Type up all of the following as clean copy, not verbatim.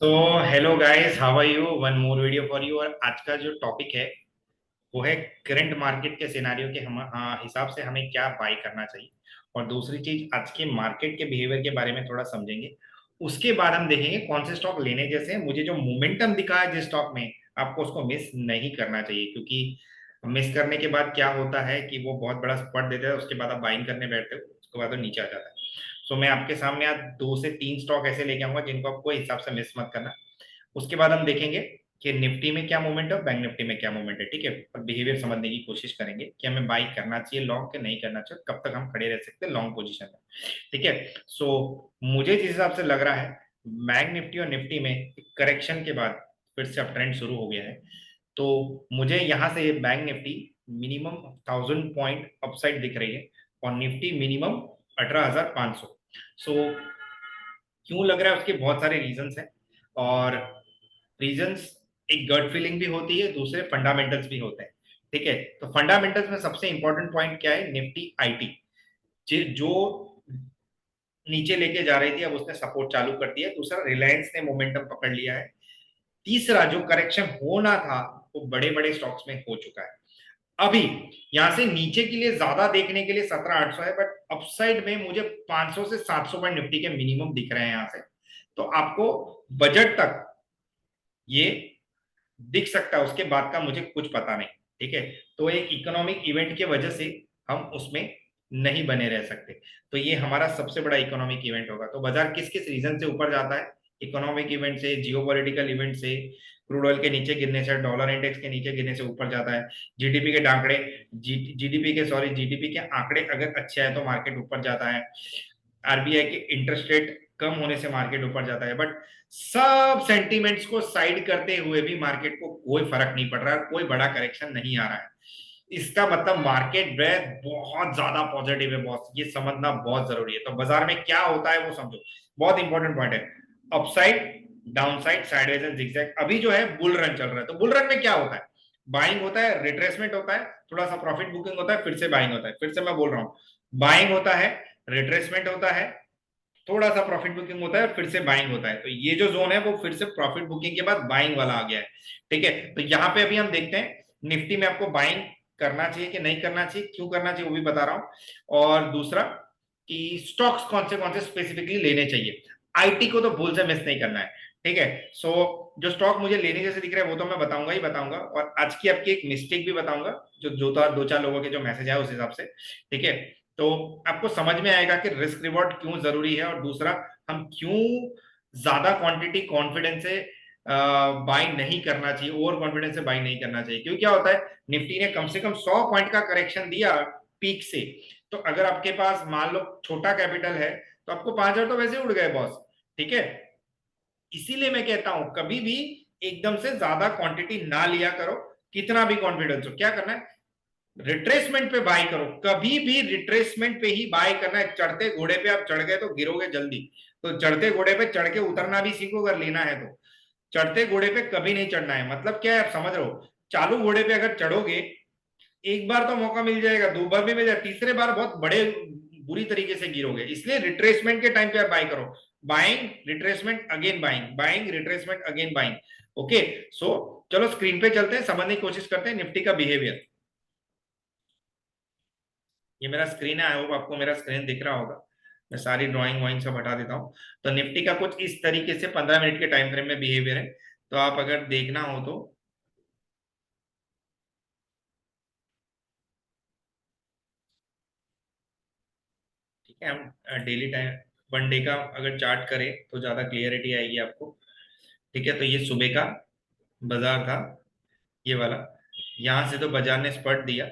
तो hello guys, how are you? One more video for you. और आज का जो टॉपिक है वो है करंट मार्केट के सिनारियो के हिसाब से हमें क्या बाय करना चाहिए। और दूसरी चीज, आज के मार्केट के बिहेवियर के बारे में थोड़ा समझेंगे। उसके बाद हम देखेंगे कौन से स्टॉक लेने जैसे हैं। मुझे जो मोमेंटम दिखा है जिस स्टॉक में, आपको उसको मिस नहीं करना चाहिए, क्योंकि मिस करने के बाद क्या होता है कि वो बहुत बड़ा स्पॉट देता है, उसके बाद आप बाइंग करने बैठते हो, उसके बाद वो नीचे आ जाता है। तो मैं आपके सामने आज 2 से 3 स्टॉक ऐसे लेके आऊंगा जिनको आपको हिसाब से मिस मत करना। उसके बाद हम देखेंगे कि निफ्टी में क्या मूवमेंट है और बैंक निफ्टी में क्या मूवमेंट है, ठीक है। और बिहेवियर समझने की कोशिश करेंगे कि हमें बाई करना चाहिए लॉन्ग के नहीं करना चाहिए, कब तक हम खड़े रह सकते हैं लॉन्ग पोजीशन में, ठीक है। सो मुझे जिस हिसाब से लग रहा है, बैंक निफ्टी और निफ्टी में करेक्शन के बाद फिर से अब ट्रेंड शुरू हो गया है। तो मुझे यहाँ से bank Nifty minimum 1000 point upside दिख रही है और निफ्टी मिनिमम 18,500। सो क्यों लग रहा है, उसके बहुत सारे रीजंस हैं। और रीजंस, एक गट फीलिंग भी होती है, दूसरे फंडामेंटल्स भी होते हैं, ठीक है। तो फंडामेंटल्स में सबसे इंपॉर्टेंट पॉइंट क्या है? निफ्टी आईटी जो नीचे लेके जा रही थी, अब उसने सपोर्ट चालू कर दिया। दूसरा, रिलायंस ने मोमेंटम पकड़ लिया है। तीसरा, जो करेक्शन होना था वो बड़े बड़े स्टॉक्स में हो चुका है। अभी यहां से नीचे के लिए ज्यादा देखने के लिए 17,800 है, बट अपसाइड में मुझे 500 से 700 पॉइंट निफ्टी के मिनिमम दिख रहे हैं यहां से। तो आपको बजट तक ये दिख सकता है, उसके बाद का मुझे कुछ पता नहीं, ठीक है। तो एक इकोनॉमिक इवेंट की वजह से हम उसमें नहीं बने रह सकते। तो ये हमारा सबसे बड़ा इकोनॉमिक इवेंट होगा। तो बाजार किस किस रीजन से ऊपर जाता है? इकोनॉमिक इवेंट से, जियोपॉलिटिकल इवेंट से, क्रूड ऑयल के नीचे गिरने से, डॉलर इंडेक्स के नीचे गिरने से ऊपर जाता है। जीडीपी के आंकड़े, जीडीपी के आंकड़े अगर अच्छे आए तो मार्केट ऊपर जाता है। आरबीआई के इंटरेस्ट रेट कम होने से मार्केट ऊपर जाता है। बट सब सेंटीमेंट्स को साइड करते हुए भी मार्केट को कोई फर्क नहीं पड़ रहा है, कोई बड़ा करेक्शन नहीं आ रहा है। इसका मतलब मार्केट ब्रेथ बहुत ज्यादा पॉजिटिव है बॉस, ये समझना बहुत जरूरी है। तो बाजार में क्या होता है वो समझो, बहुत इंपॉर्टेंट पॉइंट है। Upside, downside, sideways and zigzag. अभी जो है बुल रन चल रहा है। तो बुल रन में क्या होता है? बाइंग होता है, रिट्रेसमेंट होता है, थोड़ा सा प्रॉफिट बुकिंग होता है, फिर से बाइंग होता है। फिर से मैं बोल रहा हूँ, बाइंग होता है, रिट्रेसमेंट होता है, थोड़ा सा प्रॉफिट बुकिंग होता है, फिर से बाइंग होता है। तो ये जो जोन है वो फिर से प्रॉफिट बुकिंग के बाद बाइंग वाला आ गया है, ठीक है। तो यहाँ पे अभी हम देखते हैं निफ्टी में आपको बाइंग करना चाहिए कि नहीं करना चाहिए, क्यों करना चाहिए वो भी बता रहा हूं। और दूसरा कि स्टॉक्स कौन से स्पेसिफिकली लेने चाहिए। आईटी को तो भूल से मिस नहीं करना है, ठीक है। सो जो स्टॉक मुझे लेने जैसे दिख रहा है वो तो मैं बताऊंगा ही बताऊंगा, और आज की आपकी एक मिस्टेक भी बताऊंगा जो जो दो चार लोगों के जो मैसेज आए उस हिसाब से, ठीक है। तो आपको समझ में आएगा कि रिस्क रिवॉर्ड क्यों जरूरी है, और दूसरा हम क्यों ज्यादा क्वांटिटी कॉन्फिडेंस से बाई नहीं करना चाहिए, ओवर कॉन्फिडेंस से बाई नहीं करना चाहिए। क्यों, क्या होता है, निफ्टी ने कम से कम 100 पॉइंट का करेक्शन दिया पीक से। तो अगर आपके पास मान लो छोटा कैपिटल है तो आपको 5,000 तो वैसे उड़ गए बॉस, ठीक है। इसीलिए मैं कहता हूं कभी भी एकदम से ज्यादा क्वांटिटी ना लिया करो, कितना भी कॉन्फिडेंस हो। क्या करना है, रिट्रेसमेंट पे बाय करो, कभी भी रिट्रेसमेंट पे ही बाय करना है। चढ़ते घोड़े पे आप चढ़ गए तो गिरोगे जल्दी। तो चढ़ते घोड़े पे चढ़ के उतरना भी सीखो अगर लेना है तो। चढ़ते घोड़े पे कभी नहीं चढ़ना है, मतलब क्या है आप समझ रहे हो। चालू घोड़े पे अगर चढ़ोगे, एक बार तो मौका मिल जाएगा, दो बार भी मिल जाएगा, तीसरे बार बहुत बड़े बुरी तरीके से गिरोगे। इसलिए रिट्रेसमेंट के टाइम पे आप बाय करो। Buying, retracement, again buying, buying, retracement, again buying. Okay. So चलो स्क्रीन पे चलते हैं, समझने की कोशिश करते हैं निफ्टी का बिहेवियर। ये मेरा स्क्रीन है, आई होप आपको मेरा स्क्रीन दिख रहा होगा। मैं सारी ड्राइंग वाइंग सब हटा देता हूँ। तो निफ्टी का कुछ इस तरीके से 15 मिनट के टाइम फ्रेम में बिहेवियर है। तो आप अगर देखना हो तो, ठीक है, हम डेली टाइम, वन डे का अगर चार्ट करें तो ज्यादा क्लियरिटी आएगी आपको, ठीक है। तो ये सुबह का बाजार था, ये वाला। यहां से तो बाजार ने स्पर्ट दिया,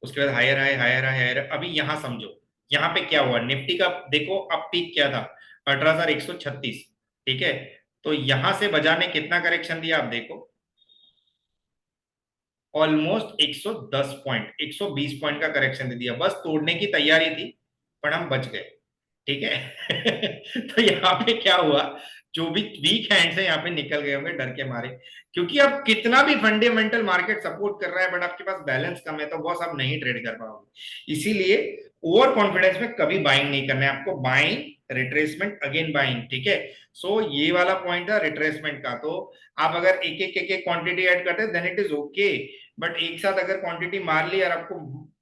उसके बाद higher high, higher high, higher. अभी यहां समझो, यहाँ पे क्या हुआ निफ्टी का, देखो अब पीक क्या था, 18,136, ठीक है। तो यहां से बाजार ने कितना करेक्शन दिया आप देखो, ऑलमोस्ट 110 पॉइंट, 120 पॉइंट का करेक्शन दे दिया। बस तोड़ने की तैयारी थी, पर हम बच गए, ठीक है। तो यहाँ पे क्या हुआ, जो भी वीक हैंड्स है यहाँ पे निकल गए होंगे डर के मारे। क्योंकि अब कितना भी फंडामेंटल मार्केट सपोर्ट कर रहा है, बट आपके पास बैलेंस कम है, तो बॉस आप नहीं ट्रेड कर पाओगे। इसीलिए ओवर कॉन्फिडेंस में कभी बाइंग नहीं करना है आपको। बाइंग रिट्रेसमेंट अगेन बाइंग, ठीक है। सो ये वाला पॉइंट है रिट्रेसमेंट का। तो आप अगर एक एक क्वांटिटी ऐड करते हैं then it is okay, but एक साथ अगर क्वांटिटी मार ली और आपको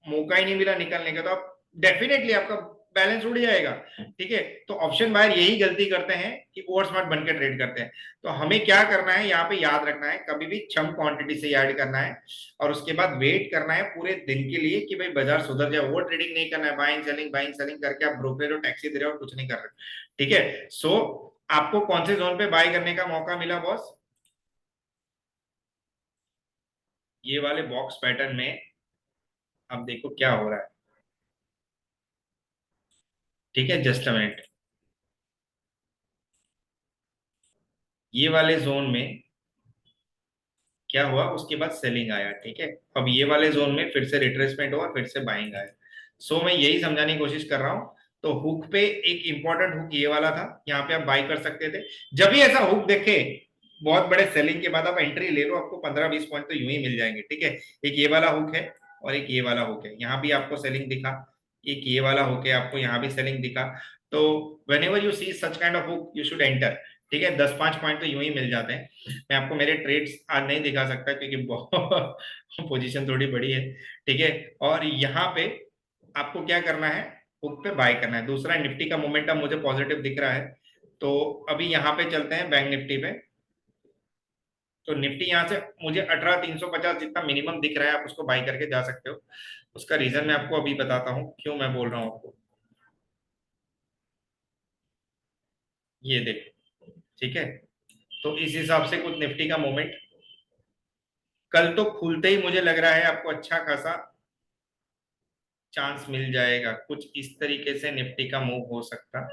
मौका ही नहीं मिला निकलने का, तो आप डेफिनेटली आपका बैलेंस उड़ जाएगा, ठीक है। तो ऑप्शन बायर यही गलती करते हैं कि ओवर स्मार्ट बनकर ट्रेड करते हैं। तो हमें क्या करना है यहाँ पे याद रखना है, कभी भी छम क्वांटिटी से ऐड करना है और उसके बाद वेट करना है पूरे दिन के लिए कि भाई बाजार सुधर जाए। ओवर ट्रेडिंग नहीं करना है, बाइंग सेलिंग करके आप ब्रोकरेज और टैक्सी दे रहे हो और कुछ नहीं कर रहे, ठीक है। सो आपको कौन से जोन पे बाय करने का मौका मिला बॉस? ये वाले बॉक्स पैटर्न में अब देखो क्या हो रहा है, ठीक है। जस्ट अ मिनट, ये वाले जोन में क्या हुआ, उसके बाद सेलिंग आया, ठीक है। अब ये वाले जोन में फिर से रिट्रेसमेंट हुआ, फिर से बाइंग आया। सो मैं यही समझाने की कोशिश कर रहा हूं। तो हुक पे एक इंपॉर्टेंट हुक ये वाला था, यहाँ पे आप बाई कर सकते थे। जब भी ऐसा हुक देखे बहुत बड़े सेलिंग के बाद आप एंट्री ले लो, आपको 15-20 पॉइंट तो यूं ही मिल जाएंगे, ठीक है। एक ये वाला हुक है और एक ये वाला हुक है, यहाँ भी आपको सेलिंग दिखा। एक ये वाला हुक है, आपको यहाँ भी सेलिंग दिखा। तो whenever you see such kind of hook you should enter, ठीक है। 10-5 पॉइंट तो यूं ही मिल जाते हैं। मैं आपको मेरे ट्रेड्स आज नहीं दिखा सकता क्योंकि बहुत पोजीशन थोड़ी बड़ी है, ठीक है। और यहाँ पे आपको क्या करना है, हुक पे बाय करना है। दूसरा, निफ्टी का मोमेंटम मुझे पॉजिटिव दिख रहा है, तो अभी यहाँ पे चलते हैं बैंक निफ्टी पे। तो निफ्टी यहाँ से मुझे 18,350 जितना मिनिमम दिख रहा है, आप उसको बाय करके जा सकते हो। उसका रीजन मैं आपको अभी बताता हूँ क्यों मैं बोल रहा हूँ आपको। ये देखो, ठीक है। तो इस हिसाब से कुछ निफ्टी का मोमेंट कल तो खुलते ही मुझे लग रहा है आपको अच्छा खासा चांस मिल जाएगा, कुछ इस तरीके से निफ्टी का मूव हो सकता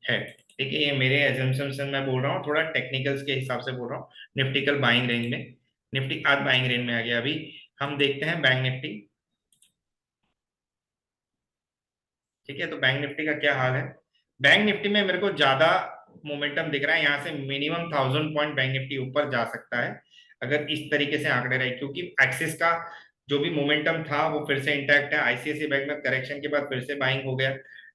है, ठीक है। ये मेरे एजम्पशन से मैं बोल रहा हूँ, थोड़ा टेक्निकल्स के हिसाब से बोल रहा हूँ। निफ्टी कल बाइंग रेंज में, निफ्टी आज बाइंग रेंज में आ गया। अभी हम देखते हैं बैंक निफ्टी, ठीक है। तो बैंक निफ्टी का क्या हाल है? बैंक निफ्टी में मेरे को ज्यादा मोमेंटम दिख रहा है, यहाँ से मिनिमम 1000 पॉइंट बैंक निफ्टी ऊपर जा सकता है अगर इस तरीके से आंकड़े रहे, क्योंकि एक्सिस का जो भी मोमेंटम था वो फिर से इंटैक्ट है। आईसीआईसी बैंक में करेक्शन के बाद फिर से बाइंग हो गया।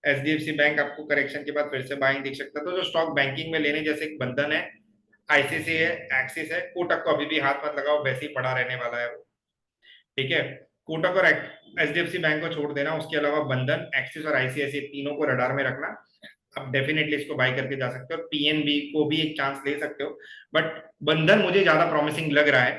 एचडीएफसी बैंक आपको करेक्शन के बाद फिर से बाइंग दिख सकता है। तो जो स्टॉक बैंकिंग में लेने जैसे एक बंधन है, आईसीसी है, एक्सिस है, कोटक को अभी भी हाथ मत लगाओ, वैसे ही पड़ा रहने वाला है वो, ठीक है। कोटक और एचडीएफसी बैंक को छोड़ देना, उसके अलावा बंधन, एक्सिस और आईसीआईसी तीनों को रडार में रखना। आप डेफिनेटली इसको बाय करके जा सकते हो। पीएनबी को भी एक चांस ले सकते हो, बट बंधन मुझे ज्यादा प्रॉमिसिंग लग रहा है,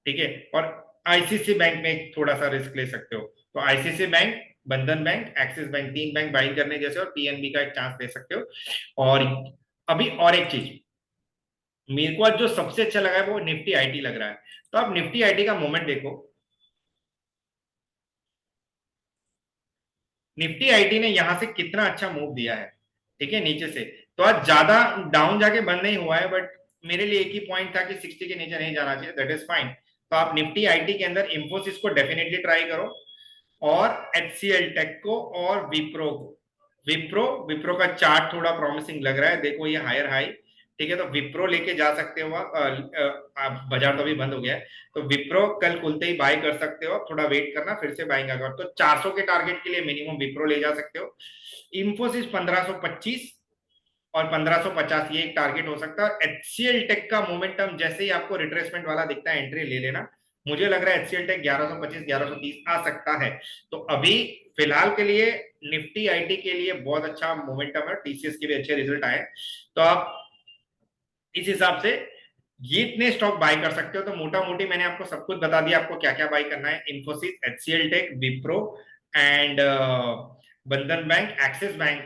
ठीक है। और आईसीसी बैंक में एक थोड़ा सा रिस्क ले सकते हो। तो आईसीसी बैंक, बंधन बैंक, एक्सिस बैंक, तीन बैंक बाई करने जैसे, और पीएनबी का एक चांस ले सकते हो। और अभी और एक चीज मेरे को आज जो सबसे अच्छा लगा है वो निफ्टी आईटी लग रहा है। तो आप निफ्टी आईटी का मोमेंट देखो, निफ्टी आईटी ने यहां से कितना अच्छा मूव दिया है, ठीक है, नीचे से। तो आज ज्यादा डाउन जाके बंद नहीं हुआ है, बट मेरे लिए एक ही पॉइंट था कि 60 के नीचे नहीं जाना चाहिए, दैट इज फाइन। तो आप निफ्टी आईटी के अंदर इंफोसिस को डेफिनेटली ट्राई करो, और एचसीएल टेक को, और विप्रो को। विप्रो विप्रो का चार्ट थोड़ा प्रॉमिसिंग लग रहा है, देखो ये हायर हाई, ठीक है। तो विप्रो लेके जा सकते हो आप, बाजार तो अभी बंद हो गया है। तो विप्रो कल खुलते ही बाय कर सकते हो, थोड़ा वेट करना फिर से बाइंग आएगा। तो 400 के टारगेट के लिए मिनिमम विप्रो ले जा सकते हो। इंफोसिस 1525 और 1550 ये एक टारगेट हो सकता है। एचसीएल टेक का मोमेंटम जैसे ही आपको रिट्रेसमेंट वाला दिखता है एंट्री ले लेना। मुझे लग रहा है एचसीएल टेक 1125 1130 आ सकता है। तो अभी फिलहाल के लिए निफ्टी आईटी के लिए बहुत अच्छा मोमेंटम है, टीसीएस के भी अच्छे रिजल्ट आए। तो आप इस हिसाब से ये इतने स्टॉक बाय कर सकते हो। तो मोटा मोटी मैंने आपको सब कुछ बता दिया, आपको क्या क्या बाय करना है। Infosys, HCL tech, Wipro and Bandhan bank, Axis bank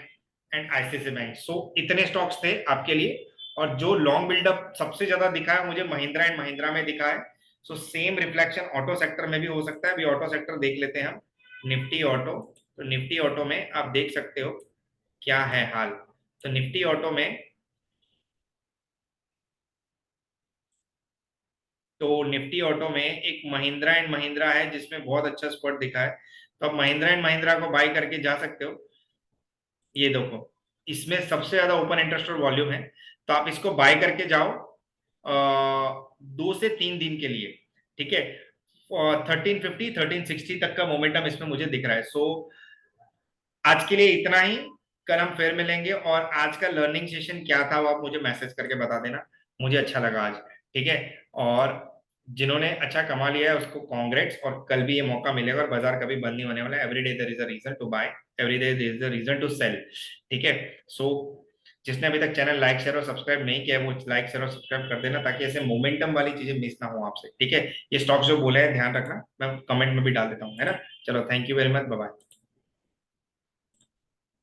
and ICICI bank. So इतने स्टॉक्स थे आपके लिए। और जो लॉन्ग बिल्डअप सबसे ज्यादा दिखा है मुझे महिंद्रा एंड महिंद्रा में दिखा है। So same reflection auto sector में भी हो सकता है। अभी ऑटो सेक्टर देख लेते हैं हम, निफ्टी ऑटो। तो निफ्टी ऑटो में आप देख सकते हो क्या है हाल। तो निफ्टी ऑटो में, तो निफ्टी ऑटो में एक महिंद्रा एंड महिंद्रा है जिसमें बहुत अच्छा स्पॉट दिखा है। तो आप महिंद्रा एंड महिंद्रा को बाय करके जा सकते हो। ये देखो, इसमें सबसे ज्यादा ओपन इंटरेस्ट और वॉल्यूम है। तो आप इसको बाय करके जाओ 2 से 3 दिन के लिए, ठीक है। 1350 1360 तक का मोमेंटम इसमें मुझे दिख रहा है। सो आज के लिए इतना ही। कल हम फिर मिलेंगे, और आज का लर्निंग सेशन क्या था वो आप मुझे मैसेज करके बता देना, मुझे अच्छा लगा आज। ठीक है। और जिन्होंने अच्छा कमा लिया है उसको कॉन्ग्रेट्स, और कल भी ये मौका मिलेगा, और बाजार कभी बंद नहीं होने वाला है। Every day there is a reason to buy, every day there is a reason to sell. ठीक है। सो जिसने अभी तक चैनल लाइक शेयर और सब्सक्राइब नहीं किया है वो लाइक शेयर और सब्सक्राइब कर देना, ताकि ऐसे मोमेंटम वाली चीजें मिस ना हो आपसे। ठीक है। ये स्टॉक्स जो बोले हैं ध्यान रखना, मैं कमेंट में भी डाल देता हूँ, है ना। चलो, thank you very much, bye.